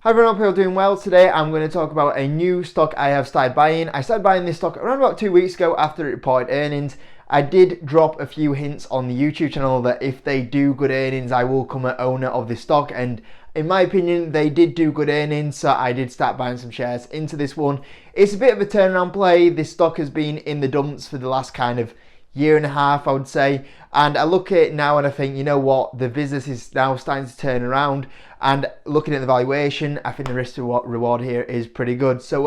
Hi everyone, hope you're all doing well. Today I'm going to talk about a new stock I have started buying. I started buying this stock around about 2 weeks ago after it reported earnings. I did drop a few hints on the YouTube channel that if they do good earnings, I will become an owner of this stock. And in my opinion, they did do good earnings, so I did start buying some shares into this one. It's a bit of a turnaround play. This stock has been in the dumps for the last kind of year and a half, I would say, and I look at it now and I think, you know what, the business is now starting to turn around, and looking at the valuation, I think the risk to reward here is pretty good. So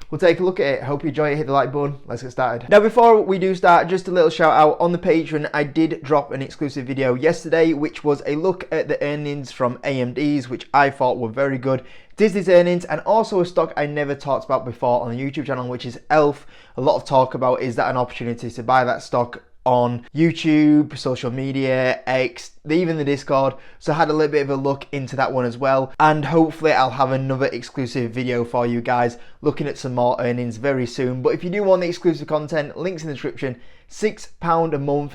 we'll take a look at it. Hope you enjoy it. Hit the like button. Let's get started. Now before we do start, just a little shout out on the Patreon. I did drop an exclusive video yesterday which was a look at the earnings from AMD's, which I thought were very good. Disney's earnings, and also a stock I never talked about before on the YouTube channel, which is Elf. A lot of talk about, is that an opportunity to buy that stock on YouTube, social media, X, even the Discord. So I had a little bit of a look into that one as well, and hopefully I'll have another exclusive video for you guys looking at some more earnings very soon. But if you do want the exclusive content, links in the description. £6 a month,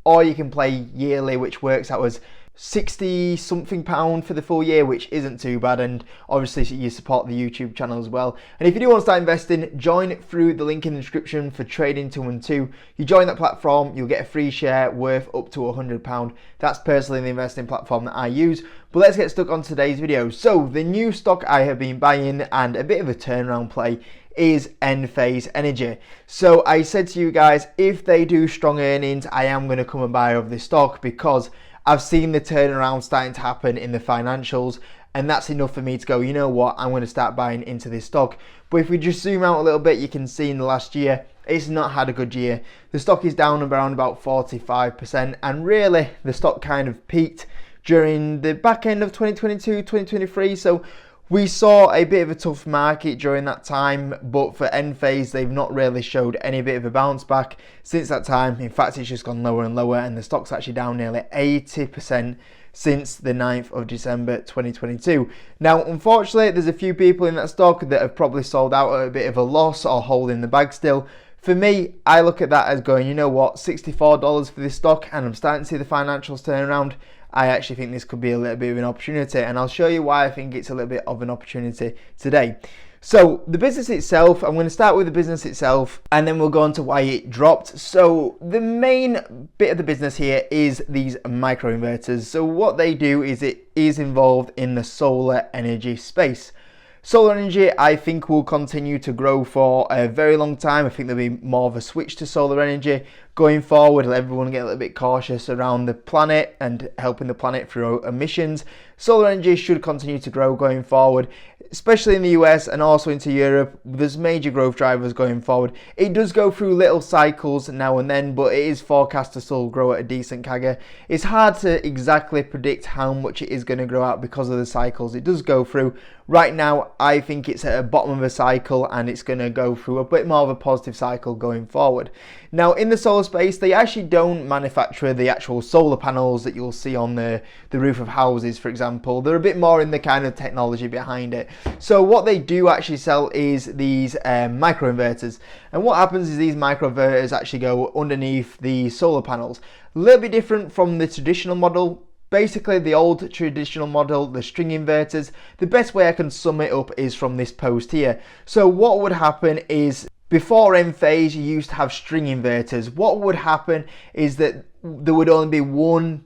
or you can play yearly, which works out as 60 something pound for the full year, which isn't too bad, and obviously you support the YouTube channel as well. And if you do want to start investing, join through the link in the description for Trading 212. You join that platform, you'll get a free share worth up to £100. That's personally the investing platform that I use. But let's get stuck on today's video. So the new stock I have been buying, and a bit of a turnaround play, is Enphase Energy. So I said to you guys, if they do strong earnings, I am going to come and buy of this stock, because I've seen the turnaround starting to happen in the financials, and that's enough for me to go, you know what, I'm going to start buying into this stock. But if we just zoom out a little bit, you can see in the last year, it's not had a good year. The stock is down around about 45%, and really the stock kind of peaked during the back end of 2022, 2023. So we saw a bit of a tough market during that time, but for Enphase, they've not really showed any bit of a bounce back since that time. In fact, it's just gone lower and lower, and the stock's actually down nearly 80% since the 9th of December 2022. Now, unfortunately, there's a few people in that stock that have probably sold out at a bit of a loss or holding the bag still. For me, I look at that as going, you know what, $64 for this stock, and I'm starting to see the financials turn around. I actually think this could be a little bit of an opportunity, and I'll show you why I think it's a little bit of an opportunity today. So the business itself, I'm going to start with the business itself, and then we'll go on to why it dropped. So the main bit of the business here is these microinverters. So what they do is it is involved in the solar energy space. Solar energy, I think, will continue to grow for a very long time. I think there'll be more of a switch to solar energy going forward. Everyone get a little bit cautious around the planet and helping the planet through emissions. Solar energy should continue to grow going forward, especially in the US and also into Europe. There's major growth drivers going forward. It does go through little cycles now and then, but it is forecast to still grow at a decent CAGR. It's hard to exactly predict how much it is going to grow out because of the cycles it does go through. Right now, I think it's at the bottom of a cycle, and it's going to go through a bit more of a positive cycle going forward. Now, in the solar space, they actually don't manufacture the actual solar panels that you'll see on the roof of houses, for example. They're a bit more in the kind of technology behind it. So what they do actually sell is these microinverters. And what happens is these microinverters actually go underneath the solar panels. A little bit different from the traditional model. Basically, the old traditional model, the string inverters, the best way I can sum it up is from this post here. So what would happen is, before Enphase, you used to have string inverters. What would happen is that there would only be one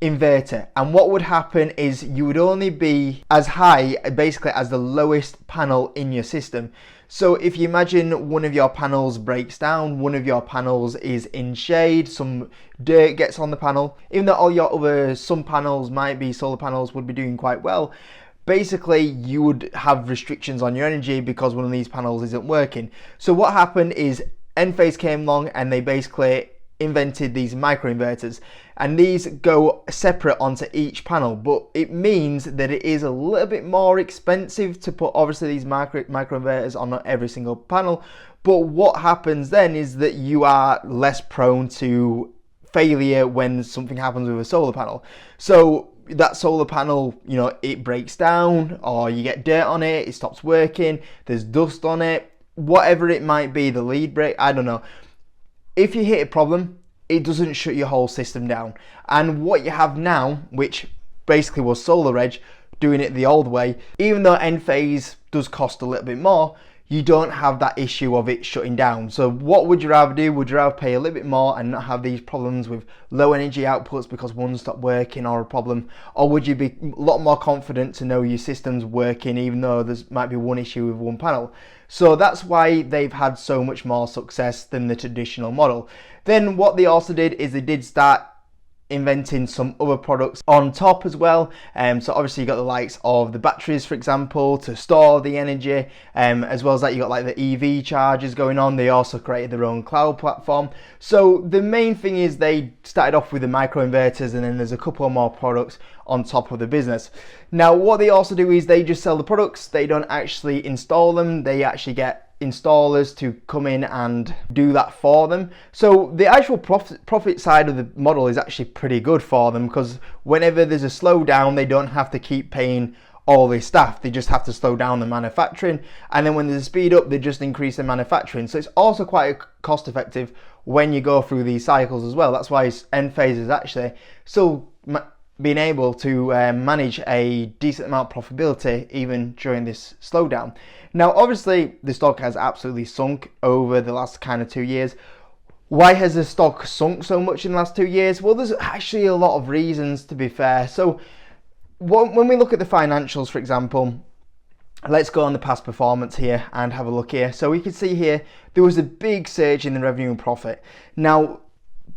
inverter, and what would happen is you would only be as high basically as the lowest panel in your system. So if you imagine one of your panels breaks down, one of your panels is in shade, some dirt gets on the panel, even though all your other some panels might be solar panels would be doing quite well, basically you would have restrictions on your energy because one of these panels isn't working. So what happened is Enphase came along and they basically invented these microinverters, and these go separate onto each panel, but it means that it is a little bit more expensive to put obviously these microinverters on every single panel. But what happens then is that you are less prone to failure when something happens with a solar panel. So that solar panel, you know, it breaks down, or you get dirt on it, it stops working, there's dust on it, whatever it might be, the lead break, I don't know. If you hit a problem, it doesn't shut your whole system down. And what you have now, which basically was SolarEdge, doing it the old way. Even though Enphase does cost a little bit more, you don't have that issue of it shutting down. So what would you rather do? Would you rather pay a little bit more and not have these problems with low energy outputs because one stopped working or a problem? Or would you be a lot more confident to know your system's working even though there might be one issue with one panel? So that's why they've had so much more success than the traditional model. Then what they also did is they did start inventing some other products on top as well. So obviously you got the likes of the batteries, for example, to store the energy, as well as that you got like the EV chargers going on. They also created their own cloud platform. So the main thing is they started off with the microinverters, and then there's a couple more products on top of the business. Now what they also do is they just sell the products. They don't actually install them. They actually get installers to come in and do that for them. So the actual profit side of the model is actually pretty good for them, because whenever there's a slowdown, they don't have to keep paying all their staff. They just have to slow down the manufacturing, and then when there's a speed up, they just increase the manufacturing. So it's also quite cost effective when you go through these cycles as well. That's why Enphase is actually still being able to manage a decent amount of profitability even during this slowdown. Now obviously the stock has absolutely sunk over the last kind of 2 years. Why has the stock sunk so much in the last 2 years? Well, there's actually a lot of reasons, to be fair. So when we look at the financials, for example, let's go on the past performance here and have a look here. So we can see here there was a big surge in the revenue and profit. Now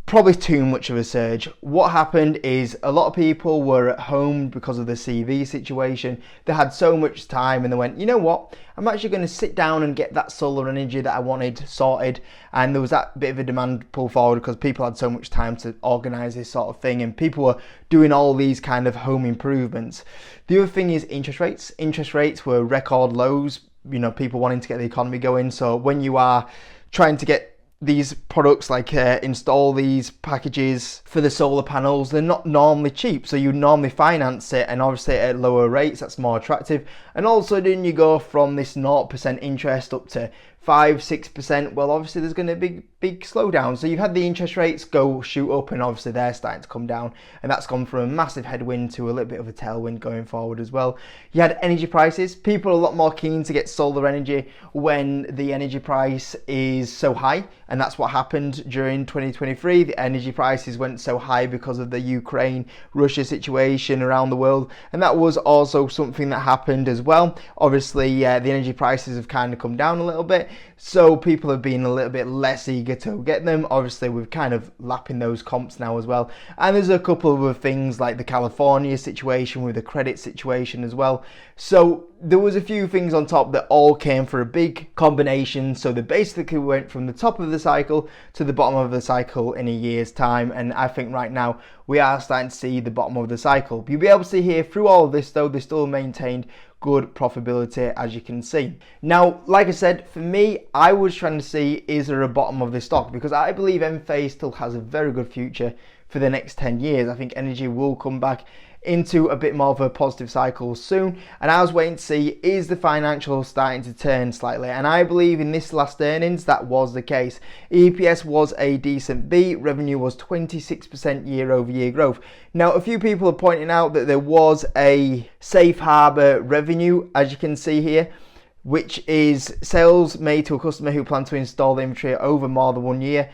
probably too much of a surge. What happened is a lot of people were at home because of the CV situation. They had so much time and they went, you know what, I'm actually going to sit down and get that solar energy that I wanted sorted. And there was that bit of a demand pull forward because people had so much time to organise this sort of thing, and people were doing all these kind of home improvements. The other thing is interest rates. Interest rates were record lows, you know, people wanting to get the economy going. So when you are trying to get these products, like install these packages for the solar panels, they're not normally cheap, so you normally finance it, and obviously at lower rates that's more attractive. And all of a sudden you go from this 0% interest up to 5-6%. well, obviously there's going to be big slowdown. So you've had the interest rates go shoot up, and obviously they're starting to come down, and that's gone from a massive headwind to a little bit of a tailwind going forward as well. You had energy prices. People are a lot more keen to get solar energy when the energy price is so high, and that's what happened during 2023. The energy prices went so high because of the Ukraine-Russia situation around the world, and that was also something that happened as well. Obviously the energy prices have kind of come down a little bit, so people have been a little bit less eager to get them. Obviously we're kind of lapping those comps now as well, and there's a couple of other things like the California situation with the credit situation as well. So there was a few things on top that all came for a big combination. So they basically went from the top of the cycle to the bottom of the cycle in a year's time, and I think right now we are starting to see the bottom of the cycle. You'll be able to see here through all of this though, they still maintained good profitability, as you can see. Now, like I said, for me, I was trying to see, is there a bottom of this stock? Because I believe Enphase still has a very good future for the next 10 years. I think energy will come back into a bit more of a positive cycle soon, and I was waiting to see, is the financials starting to turn slightly? And I believe in this last earnings that was the case. EPS was a decent beat, revenue was 26% year-over-year growth. Now a few people are pointing out that there was a safe harbor revenue, as you can see here, which is sales made to a customer who planned to install the inventory over more than 1 year.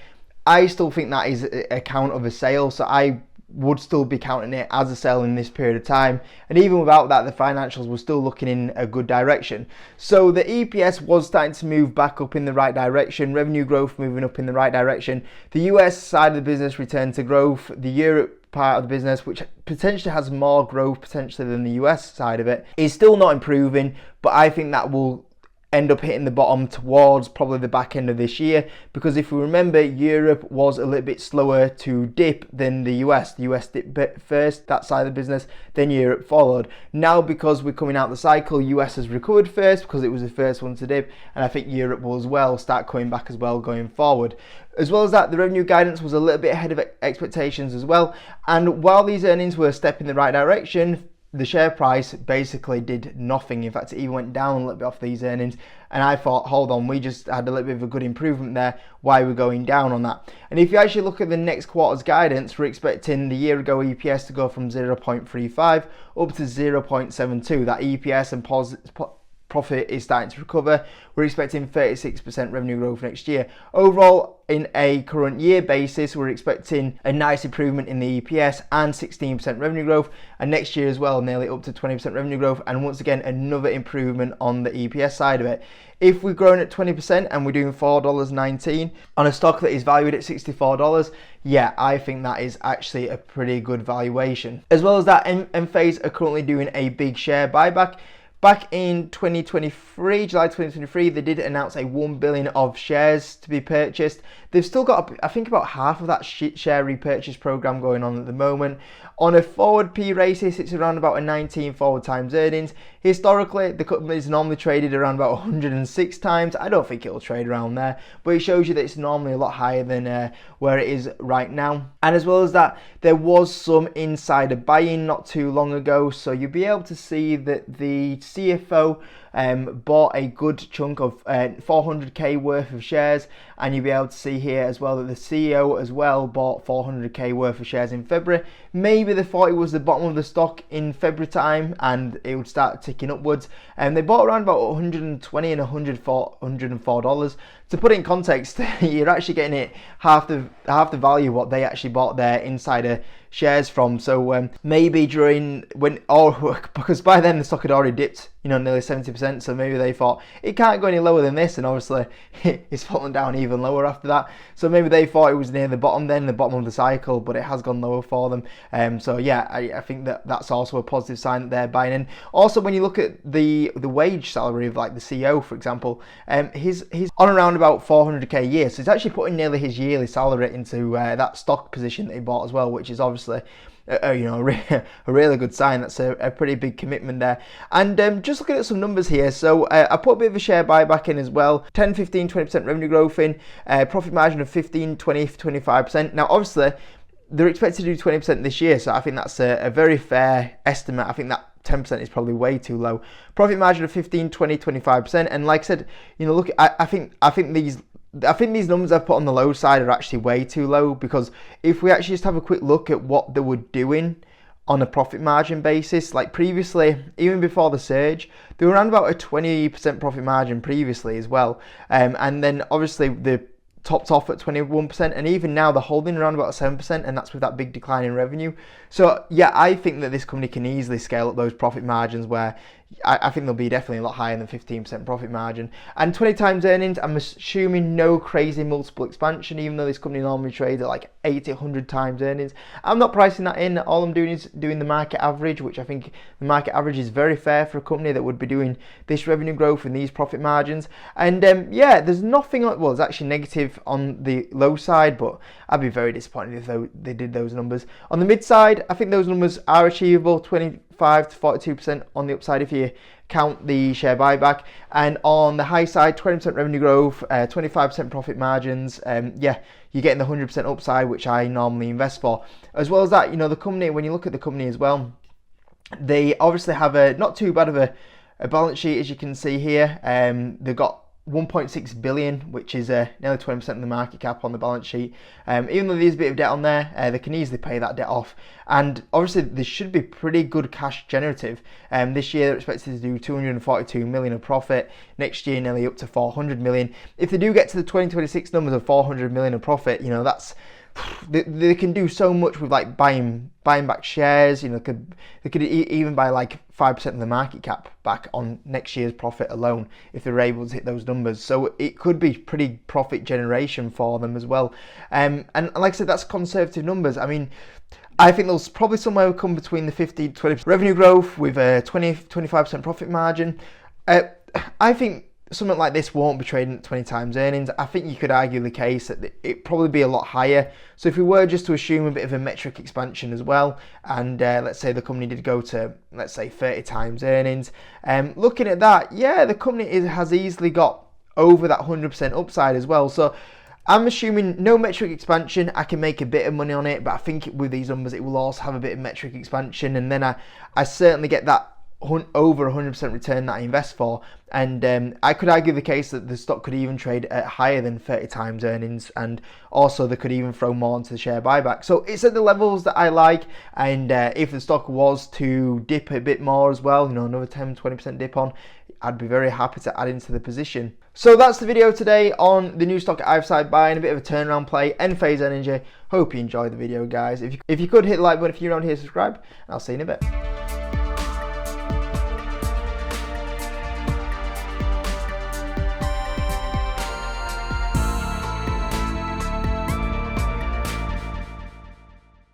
I still think that is a count of a sale, so I would still be counting it as a sale in this period of time, and even without that the financials were still looking in a good direction. So the EPS was starting to move back up in the right direction, revenue growth moving up in the right direction. The US side of the business returned to growth. The Europe part of the business, which potentially has more growth potentially than the US side of it, is still not improving, but I think that will end up hitting the bottom towards probably the back end of this year, because if we remember, Europe was a little bit slower to dip than the US. The US dipped first, that side of the business, then Europe followed. Now because we're coming out the cycle, US has recovered first because it was the first one to dip, and I think Europe will as well start coming back as well going forward. As well as that, the revenue guidance was a little bit ahead of expectations as well, and while these earnings were a step in the right direction, the share price basically did nothing. In fact, it even went down a little bit off these earnings. And I thought, hold on, we just had a little bit of a good improvement there. Why are we going down on that? And if you actually look at the next quarter's guidance, we're expecting the year ago EPS to go from 0.35 up to 0.72. That EPS and profit is starting to recover. We're expecting 36% revenue growth next year. Overall, in a current year basis, we're expecting a nice improvement in the EPS and 16% revenue growth, and next year as well, nearly up to 20% revenue growth, and once again, another improvement on the EPS side of it. If we're growing at 20% and we're doing $4.19 on a stock that is valued at $64, yeah, I think that is actually a pretty good valuation. As well as that, Enphase are currently doing a big share buyback. Back in 2023, July 2023, they did announce a 1 billion of shares to be purchased. They've still got, I think, about half of that share repurchase program going on at the moment. On a forward P basis, it's around about a 19 forward times earnings. Historically, the company is normally traded around about 106 times. I don't think it'll trade around there, but it shows you that it's normally a lot higher than where it is right now. And as well as that, there was some insider buying not too long ago, so you'll be able to see that the CFO bought a good chunk of 400k worth of shares, and you'll be able to see here as well that the CEO as well bought 400k worth of shares in February. Maybe they thought it was the bottom of the stock in February time and it would start ticking upwards, and they bought around about 120 and $104. To put it in context, you're actually getting it half the value what they actually bought their insider shares from. So maybe because by then the stock had already dipped, nearly 70%. So maybe they thought it can't go any lower than this, and obviously it's fallen down even lower after that. So maybe they thought it was near the bottom of the cycle, but it has gone lower for them. So yeah, I think that's also a positive sign that they're buying in. Also, when you look at the wage salary of like the CEO, for example, he's on around about 400k a year. So he's actually putting nearly his yearly salary into that stock position that he bought as well, which is obviously a really good sign. That's a pretty big commitment there. And just looking at some numbers here, so I put a bit of a share buyback in as well. 10, 15, 20% revenue growth in, profit margin of 15, 20, 25%. Now obviously they're expected to do 20% this year, so I think that's a very fair estimate. I think that 10% is probably way too low. Profit margin of 15, 20, 25%. And like I said, look, I think these numbers I've put on the low side are actually way too low, because if we actually just have a quick look at what they were doing on a profit margin basis, like previously, even before the surge, they were around about a 20% profit margin previously as well. And then obviously the topped off at 21%, and even now they're holding around about 7%, and that's with that big decline in revenue. So yeah, I think that this company can easily scale up those profit margins, where I think they'll be definitely a lot higher than 15% profit margin. And 20 times earnings, I'm assuming no crazy multiple expansion, even though this company normally trades at like 80, 100 times earnings. I'm not pricing that in. All I'm doing is doing the market average, which I think the market average is very fair for a company that would be doing this revenue growth and these profit margins. And yeah, there's nothing, well, it's actually negative on the low side, but I'd be very disappointed if they did those numbers. On the mid side, I think those numbers are achievable, 25 to 42% on the upside if you count the share buyback. And on the high side, 20% revenue growth, 25% profit margins. Yeah, you're getting the 100% upside, which I normally invest for. As well as that, the company, when you look at the company as well, they obviously have a not too bad of a balance sheet, as you can see here. They've got 1.6 billion, which is nearly 20% of the market cap on the balance sheet. Even though there's a bit of debt on there, they can easily pay that debt off. And obviously, this should be pretty good cash generative. This year, they're expected to do 242 million of profit. Next year, nearly up to 400 million. If they do get to the 2026 numbers of 400 million of profit, that's they can do so much with like buying back shares. They could even buy like 5% of the market cap back on next year's profit alone if they're able to hit those numbers. So it could be pretty profit generation for them as well. And like I said, that's conservative numbers. I mean, I think there's probably somewhere come between the 50-20% revenue growth with a 20-25% profit margin. I think something like this won't be trading at 20 times earnings. I think you could argue the case that it'd probably be a lot higher. So if we were just to assume a bit of a metric expansion as well, and let's say the company did go to, let's say, 30 times earnings, looking at that, yeah, the company has easily got over that 100% upside as well. So I'm assuming no metric expansion. I can make a bit of money on it, but I think with these numbers it will also have a bit of metric expansion, and then I certainly get that over 100% return that I invest for. And I could argue the case that the stock could even trade at higher than 30 times earnings, and also they could even throw more into the share buyback. So it's at the levels that I like, and if the stock was to dip a bit more as well, another 10-20% dip on, I'd be very happy to add into the position. So that's the video today on the new stock I've started buying, a bit of a turnaround play, Enphase Energy. Hope you enjoyed the video, guys. If you could hit the like button if you're around here, subscribe, and I'll see you in a bit.